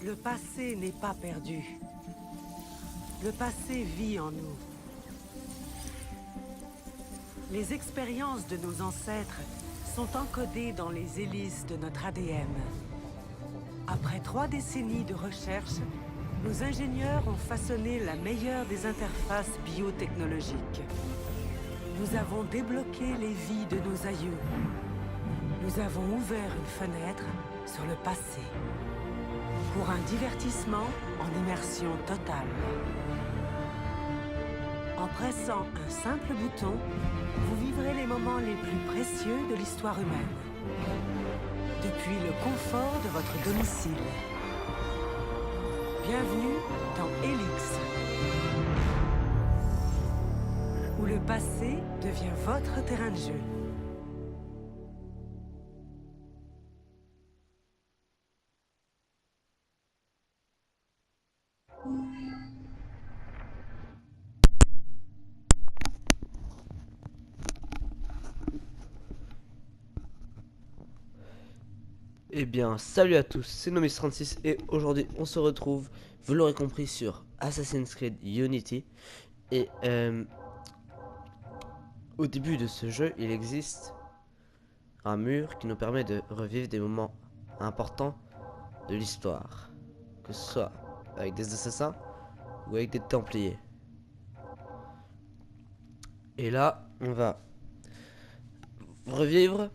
Le passé n'est pas perdu. Le passé vit en nous. Les expériences de nos ancêtres sont encodées dans les hélices de notre ADN. Après 3 décennies de recherche, nos ingénieurs ont façonné la meilleure des interfaces biotechnologiques. Nous avons débloqué les vies de nos aïeux. Nous avons ouvert une fenêtre sur le passé. Pour un divertissement en immersion totale. En pressant un simple bouton, vous vivrez les moments les plus précieux de l'histoire humaine. Depuis le confort de votre domicile. Bienvenue dans Helix. Où le passé devient votre terrain de jeu. Eh bien, salut à tous, c'est Nomis36 et aujourd'hui on se retrouve, vous l'aurez compris, sur Assassin's Creed Unity. Et au début de ce jeu, il existe un mur qui nous permet de revivre des moments importants de l'histoire, que ce soit avec des assassins ou avec des templiers. Et là, on va revivre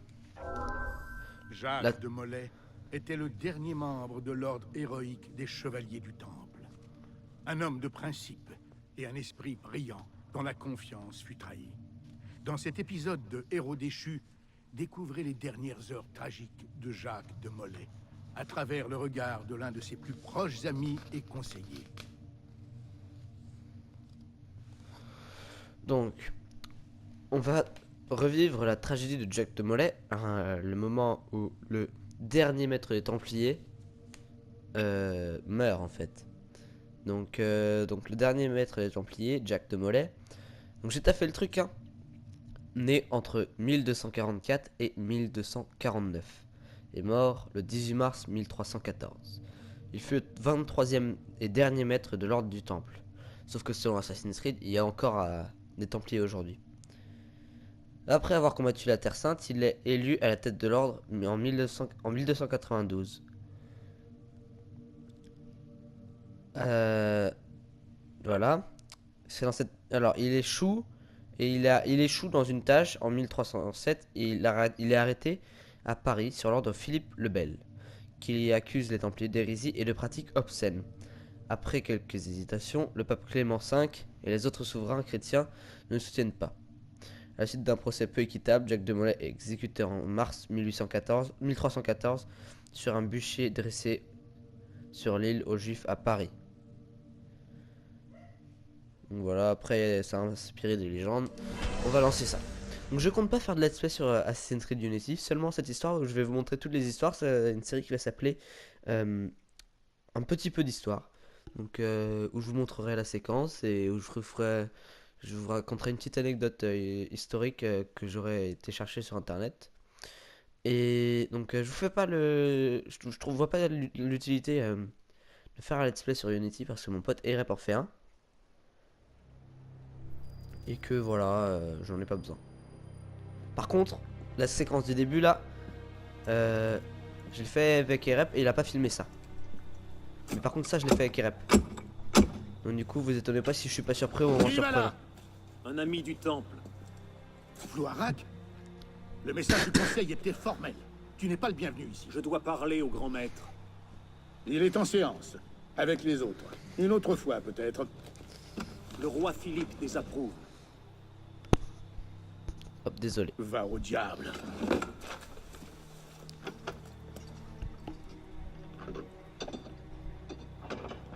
Jacques de Molay était le dernier membre de l'ordre héroïque des Chevaliers du Temple. Un homme de principe et un esprit brillant dont la confiance fut trahie. Dans cet épisode de Héros déchus, découvrez les dernières heures tragiques de Jacques de Molay, à travers le regard de l'un de ses plus proches amis et conseillers. Donc, on va revivre la tragédie de Jacques de Molay, le moment où le dernier maître des Templiers meurt en fait. Donc le dernier maître des Templiers, Jacques de Molay, donc j'ai taffé le truc, hein, né entre 1244 et 1249, et mort le 18 mars 1314. Il fut le 23e et dernier maître de l'ordre du Temple. Sauf que selon Assassin's Creed, il y a encore des Templiers aujourd'hui. Après avoir combattu la Terre Sainte, il est élu à la tête de l'ordre en 1292. Voilà. C'est dans cette... Alors, il échoue. Et il échoue dans une tâche en 1307. Et il est arrêté à Paris sur l'ordre de Philippe le Bel, qui accuse les Templiers d'hérésie et de pratiques obscènes. Après quelques hésitations, le pape Clément V et les autres souverains chrétiens ne le soutiennent pas. À la suite d'un procès peu équitable, Jacques de Molay est exécuté en mars 1314 sur un bûcher dressé sur l'île aux Juifs à Paris. Donc voilà, après ça a inspiré des légendes. On va lancer ça. Donc je compte pas faire de let's play sur Assassin's Creed Unity, seulement cette histoire où je vais vous montrer toutes les histoires. C'est une série qui va s'appeler Un petit peu d'histoire. Donc où je vous montrerai la séquence et où je vous raconterai une petite anecdote historique que j'aurais été chercher sur internet. Et donc je vous fais pas vois pas l'utilité de faire un let's play sur Unity parce que mon pote Erep en fait un. Et que voilà, j'en ai pas besoin. Par contre, la séquence du début là, je l'ai fait avec Erep et il a pas filmé ça. Mais par contre ça je l'ai fait avec Erep. Donc du coup vous étonnez pas si je suis pas surpris au moment surprenant. Un ami du temple. Floirac, le message du conseil était formel. Tu n'es pas le bienvenu ici. Je dois parler au grand maître. Il est en séance, avec les autres. Une autre fois, peut-être. Le roi Philippe désapprouve. Hop, désolé. Va au diable.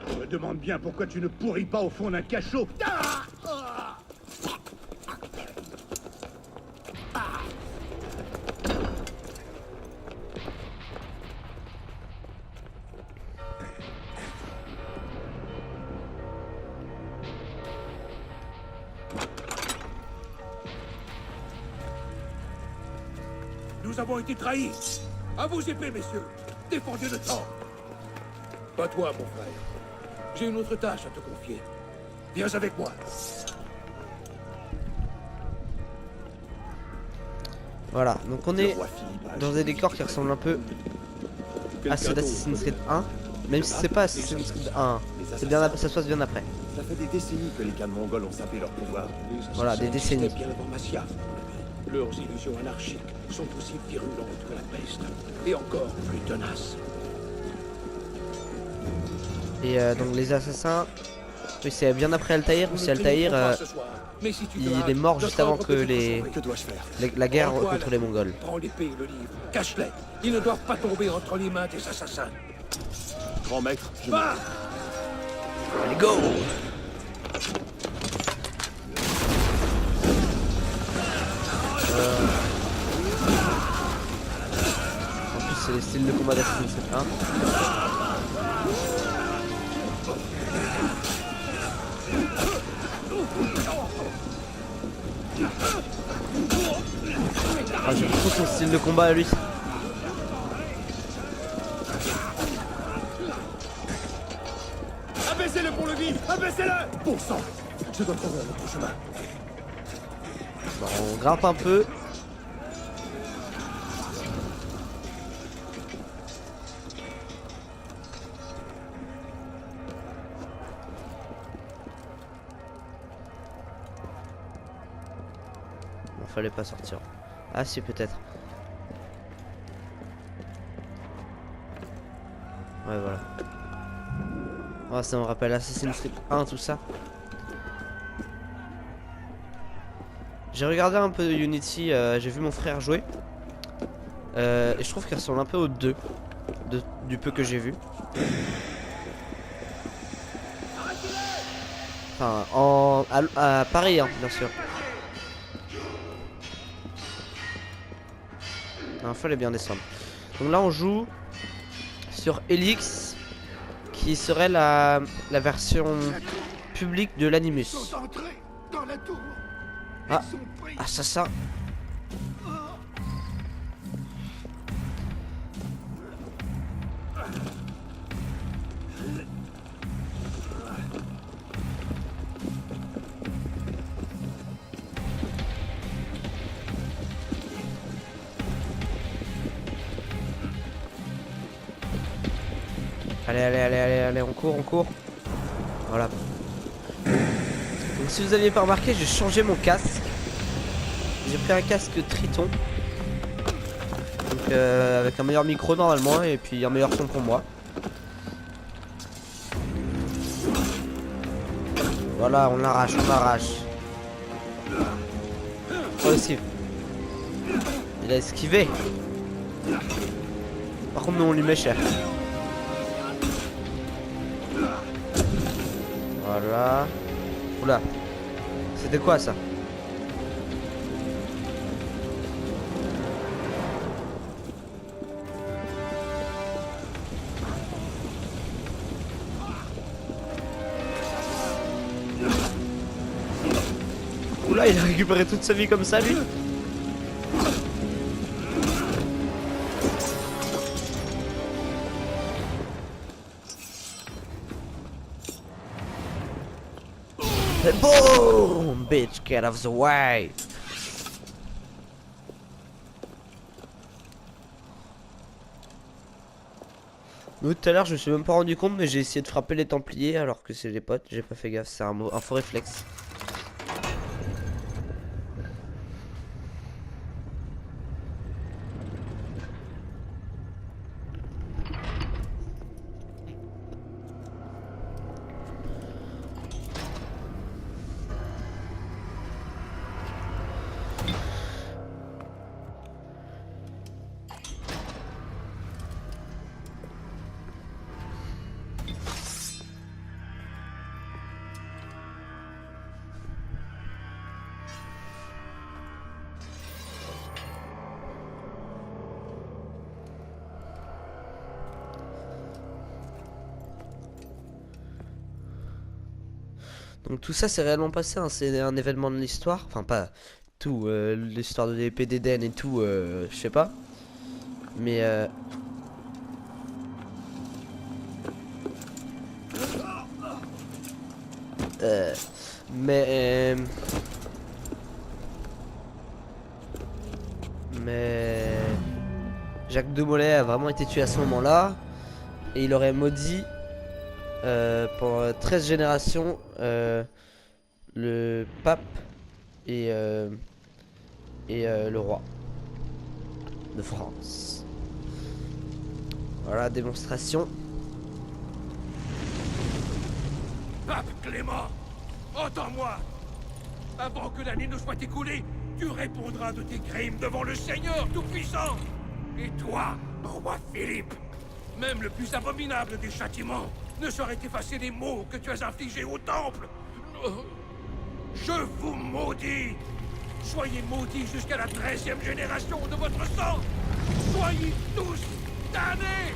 Je me demande bien pourquoi tu ne pourris pas au fond d'un cachot. Ah! Ah! Nous avons été trahis. À vos épées, messieurs. Défendez le temple. Pas toi, mon frère. J'ai une autre tâche à te confier. Viens avec moi. Voilà, donc on Le est roi Philippe a dans des décors qui ressemblent un peu à ceux d'Assassin's Creed 1. Même si c'est pas Assassin's Creed 1, c'est bien, ça se passe bien après. Ça fait des décennies que les Khans mongols ont sapé leur pouvoir. Voilà, des décennies. Bien avant Masyaf. Leurs illusions anarchiques sont aussi virulentes que la peste. Et encore plus tenaces. Et donc les assassins, oui, c'est bien après Altaïr, ou Nous c'est ne Altaïr, finirons pas ce soir. Mais si tu te il hâtes, est mort juste notre avant ordre que peut être les, sauvé. Que dois-je faire? la guerre Prends-toi contre la les fille. Mongols. Prends l'épée et le livre. Cache-les. Ils ne doivent pas tomber entre les mains des assassins. Grand maître, je Va! Allez, go! En plus, c'est les styles de combat d'Assassin's Creed 1. Ah, j'aime trop son style de combat à lui. Abaissez-le pour le vide! Abaissez-le! Bon sang! Je dois trouver un autre chemin. Bon, on grimpe un peu. Bon, fallait pas sortir. Ah si, peut-être. Ouais, voilà. Oh, ça me rappelle Assassin's Creed 1, tout ça. J'ai regardé un peu de Unity, j'ai vu mon frère jouer. Et je trouve qu'il ressemble un peu au 2. Du peu que j'ai vu. Enfin, à Paris, hein, bien sûr. Il fallait bien descendre. Donc là, on joue sur Helix, qui serait la version publique de l'Animus. Ils sont entrés dans la tour. Ah. Ils sont pris. Assassin. Allez, on court. Voilà. Donc si vous aviez pas remarqué, j'ai changé mon casque. J'ai pris un casque Triton. Donc avec un meilleur micro normalement et puis un meilleur son pour moi. Voilà, on l'arrache. Oh, aussi. Il a esquivé. Par contre, nous on lui met cher. Voilà. Oula. C'était quoi ça? Oula, il a récupéré toute sa vie comme ça, lui. And boom! Bitch, get out of the way! Tout à l'heure, je me suis même pas rendu compte, mais j'ai essayé de frapper les Templiers alors que c'est les potes. J'ai pas fait gaffe, c'est un faux réflexe. Donc tout ça c'est réellement passé, hein. C'est un événement de l'histoire. Enfin pas tout, l'histoire de l'épée d'Éden et tout, je sais pas. Mais Mais Jacques de Molay a vraiment été tué à ce moment-là. Et il aurait maudit pour 13 générations le pape et le roi de France. Voilà, démonstration. Pape Clément, entends-moi. Avant que l'année ne soit écoulée, tu répondras de tes crimes devant le Seigneur Tout-Puissant. Et toi, roi Philippe, même le plus abominable des châtiments ne saurait effacer les maux que tu as infligés au temple. Je vous maudis. Soyez maudits jusqu'à la 13e génération de votre sang. Soyez tous damnés.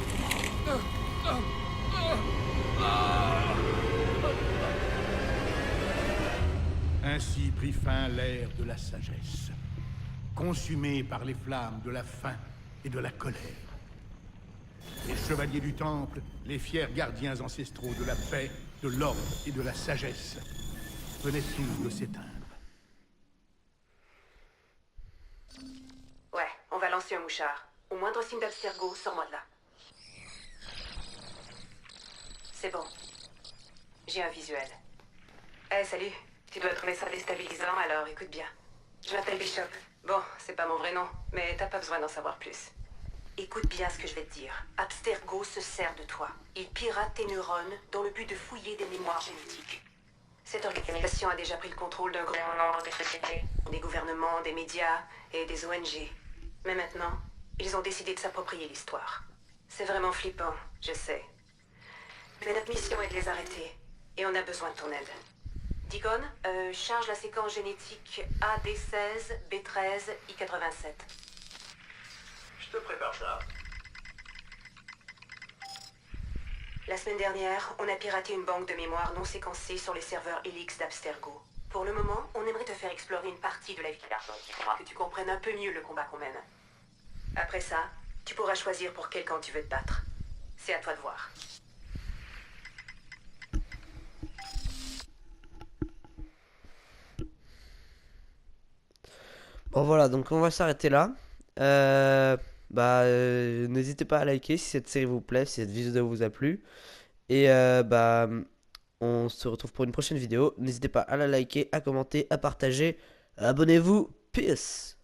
Ainsi prit fin l'ère de la sagesse, consumée par les flammes de la faim et de la colère. Les chevaliers du Temple, les fiers gardiens ancestraux de la paix, de l'ordre et de la sagesse, venaient tous de s'éteindre. Ouais, on va lancer un mouchard. Au moindre signe d'Abstergo, sors-moi de là. C'est bon. J'ai un visuel. Eh, salut. Tu dois trouver ça déstabilisant, alors écoute bien. Je m'appelle Bishop. Bon, c'est pas mon vrai nom, mais t'as pas besoin d'en savoir plus. Écoute bien ce que je vais te dire. Abstergo se sert de toi. Il pirate tes neurones dans le but de fouiller des mémoires génétiques. Cette organisation a déjà pris le contrôle d'un grand nombre de sociétés, des gouvernements, des médias et des ONG. Mais maintenant, ils ont décidé de s'approprier l'histoire. C'est vraiment flippant, je sais. Mais notre mission est de les arrêter, et on a besoin de ton aide. Deacon, charge la séquence génétique AD16, B13, I87. Je te prépare ça. La semaine dernière, on a piraté une banque de mémoire non séquencée sur les serveurs Helix d'Abstergo. Pour le moment, on aimerait te faire explorer une partie de la vie de l'argent, que tu comprennes un peu mieux le combat qu'on mène. Après ça, tu pourras choisir pour quel camp tu veux te battre. C'est à toi de voir. Bon voilà, donc on va s'arrêter là. N'hésitez pas à liker si cette série vous plaît, si cette vidéo vous a plu. Et on se retrouve pour une prochaine vidéo. N'hésitez pas à la liker, à commenter, à partager. Abonnez-vous. Peace.